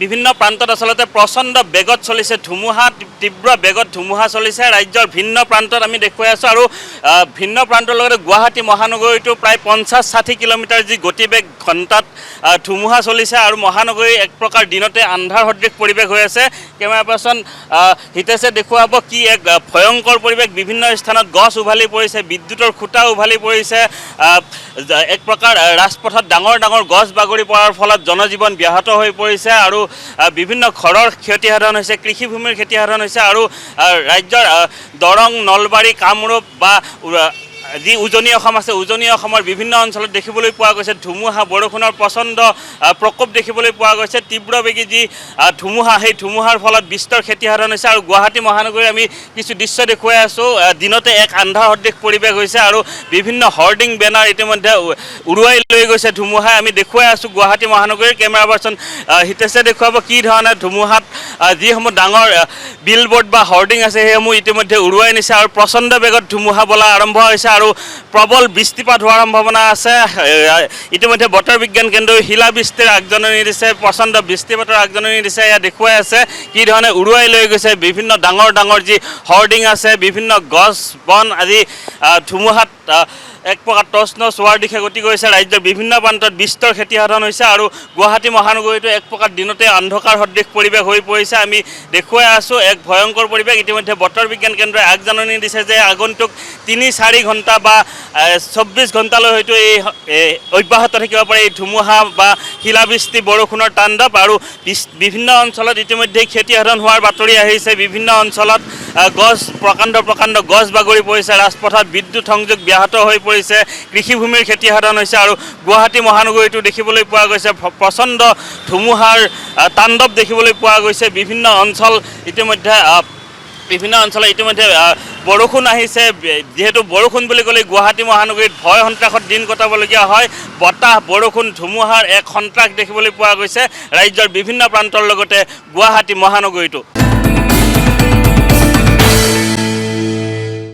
বিভিন্ন প্ৰান্তত আচলতে প্ৰচণ্ড বেগত চলিছে ধুমুহা, তীব্ৰ বেগত ধুমুহা চলিছে। ৰাজ্যৰ ভিন্ন প্ৰান্তত আমি দেখুৱাই আছোঁ আৰু ভিন্ন প্ৰান্তৰ লগতে গুৱাহাটী মহানগৰীতো প্ৰায় 50-60 কিলোমিটাৰ যি গতিবেগ ঘণ্টাত ধুমুহা চলিছে আৰু মহানগৰী এক প্ৰকাৰ দিনতে আন্ধাৰ সদৃশ পৰিৱেশ হৈ আছে। কেমেৰা পাৰ্চন হিতেশে দেখুৱাব কি এক ভয়ংকৰ পৰিৱেশ। বিভিন্ন স্থানত গছ উভালি পৰিছে, বিদ্যুতৰ খুঁটা উভালি পৰিছে। এক প্ৰকাৰ ৰাজপথত ডাঙৰ ডাঙৰ গছ বাগৰি পৰাৰ ফলত জনজীৱন ব্যাহত হৈ পৰিছে আৰু বিভিন্ন ঘৰৰ ক্ষতিসাধন হৈছে, কৃষিভূমিৰ ক্ষতিসাধন হৈছে আৰু ৰাজ্যৰ দৰং, নলবাৰী, কামৰূপ বা যি উজনি অসম আছে, উজনি অসমৰ বিভিন্ন অঞ্চলত দেখিবলৈ পোৱা গৈছে ধুমুহা বৰষুণৰ প্ৰচণ্ড প্ৰকোপ দেখিবলৈ পোৱা গৈছে। তীব্ৰবেগী যি ধুমুহা, সেই ধুমুহাৰ ফলত বিস্তৰ ক্ষতিসাধন হৈছে আৰু গুৱাহাটী মহানগৰীৰ আমি কিছু দৃশ্য দেখুৱাই আছোঁ। দিনতে এক আন্ধাৰ সদৃশ পৰিৱেশ হৈছে আৰু বিভিন্ন হৰ্ডিং বেনাৰ ইতিমধ্যে উৰুৱাই লৈ গৈছে ধুমুহাই। আমি দেখুৱাই আছোঁ গুৱাহাটী মহানগৰীৰ। কেমেৰা পাৰ্চন হিতেশে দেখুৱাব কি ধৰণে ধুমুহাত যিসমূহ ডাঙৰ বিলবোৰ্ড বা হৰ্ডিং আছে সেইসমূহ ইতিমধ্যে উৰুৱাই নিছে আৰু প্ৰচণ্ড বেগত ধুমুহা বলা আৰম্ভ হৈছে আৰু প্ৰবল বৃষ্টিপাত হোৱাৰ সম্ভাৱনা আছে। ইতিমধ্যে বতৰ বিজ্ঞান কেন্দ্ৰই শিলাবৃষ্টিৰ আগজাননী দিছে, প্ৰচণ্ড বৃষ্টিপাতৰ আগজাননী দিছে। এয়া দেখুৱাই আছে কি ধৰণে উৰুৱাই লৈ গৈছে বিভিন্ন ডাঙৰ ডাঙৰ যি হৰ্ডিং আছে, বিভিন্ন গছ বন আজি ধুমুহাত এক প্ৰকাৰ টচ নচ হোৱাৰ দিশে গতি কৰিছে। ৰাজ্যৰ বিভিন্ন প্ৰান্তত বিস্তৰ ক্ষতিসাধন হৈছে আৰু গুৱাহাটী মহানগৰীতো এক প্ৰকাৰ দিনতে অন্ধকাৰ সদৃশ পৰিৱেশ হৈ পৰিছে। আমি দেখুৱাই আছোঁ এক ভয়ংকৰ পৰিৱেশ। ইতিমধ্যে বতৰ বিজ্ঞান কেন্দ্ৰই আগজাননী দিছে যে আগন্তুক 3-4 ঘণ্টা বা 24 ঘণ্টালৈ হয়তো এই অব্যাহত থাকিব পাৰে এই ধুমুহা বা শিলাবৃষ্টি বৰষুণৰ তাণ্ডৱ আৰু বিভিন্ন অঞ্চলত ইতিমধ্যে ক্ষতিসাধন হোৱাৰ বাতৰি আহিছে। বিভিন্ন অঞ্চলত প্ৰকাণ্ড গছ বাগৰি পৰিছে, ৰাজপথত বিদ্যুৎ সংযোগ ব্যাহত হৈ পৰিছে, কৃষিভূমিৰ ক্ষতিসাধন হৈছে আৰু গুৱাহাটী মহানগৰীতো দেখিবলৈ পোৱা গৈছে প্ৰচণ্ড ধুমুহাৰ তাণ্ডৱ দেখিবলৈ পোৱা গৈছে। বিভিন্ন অঞ্চলত ইতিমধ্যে বৰষুণ আহিছে। যিহেতু বৰষুণ বুলি ক'লে গুৱাহাটী মহানগৰীত ভয় সন্ত্ৰাসত দিন কটাবলগীয়া হয়। বতাহ, বৰষুণ, ধুমুহাৰ এক সন্ত্ৰাস দেখিবলৈ পোৱা গৈছে ৰাজ্যৰ বিভিন্ন প্ৰান্তৰ লগতে গুৱাহাটী মহানগৰীতো।